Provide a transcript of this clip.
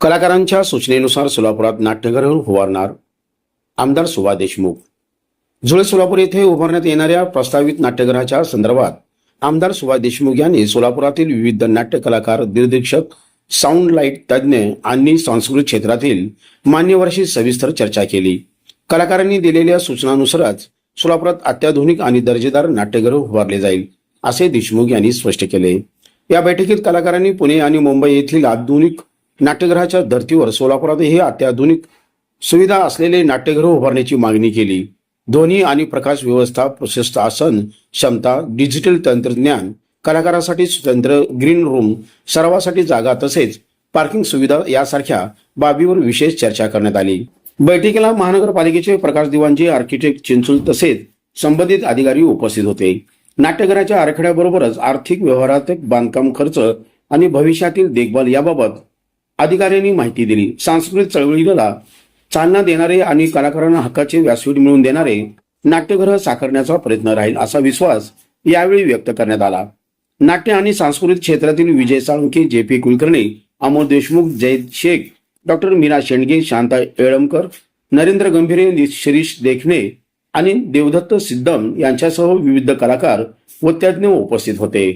कलाकारांच्या सूचनेनुसार सोलापुरात नाट्यगृह उभारणार आमदार सुभाष देशमुख। जुळे सोलापूर येथे उभारण्यात येणाऱ्या प्रस्तावित नाट्यगृहाच्या संदर्भात आमदार सुभाष देशमुख यांनी सोलापुरातील विविध नाट्य कलाकार, दिग्दर्शक, साऊंड लाईट तज्ज्ञ आणि सांस्कृतिक क्षेत्रातील मान्यवरांशी सविस्तर चर्चा केली। कलाकारांनी दिलेल्या सूचनानुसारच सोलापुरात अत्याधुनिक आणि दर्जेदार नाट्यगृह उभारले जाईल, असे देशमुख यांनी स्पष्ट केले। या बैठकीत कलाकारांनी पुणे आणि मुंबई येथील आधुनिक नाट्यगृहाच्या धर्तीवर सोलापुरातही अत्याधुनिक सुविधा असलेले नाट्यगृह उभारण्याची मागणी केली। ध्वनी आणि प्रकाश व्यवस्था, प्रशस्त आसन क्षमता, डिजिटल तंत्रज्ञान, कलाकारांसाठी स्वतंत्र ग्रीन रूम, सर्वांसाठी जागा तसेच पार्किंग सुविधा यासारख्या बाबीवर विशेष चर्चा करण्यात आली। बैठकीला महानगरपालिकेचे प्रकाश दिवाणजी, आर्किटेक्ट चिंचोली तसेच संबंधित अधिकारी उपस्थित होते। नाट्यगृहाच्या आराखड्याबरोबरच आर्थिक व्यवहारात बांधकाम खर्च आणि भविष्यातील देखभाल याबाबत अधिकाऱ्यांनी माहिती दिली। सांस्कृतिक चळवळीला चालना देणारे आणि कलाकारांना हक्काचे व्यासपीठ मिळवून देणारे नाट्यगृह साकारण्याचा प्रयत्न राहील, असा विश्वास यावेळी व्यक्त करण्यात आला। नाट्य आणि सांस्कृतिक क्षेत्रातील विजय साळुंखे, जे.पी. कुलकर्णी, अमोल देशमुख, जयद शेख, डॉक्टर मीरा शेंडगे, शांता येळमकर, नरेंद्र गंभीरे, शिरीष देखणे आणि देवदत्त सिद्धम यांच्यासह विविध कलाकार व तज्ज्ञ उपस्थित होते।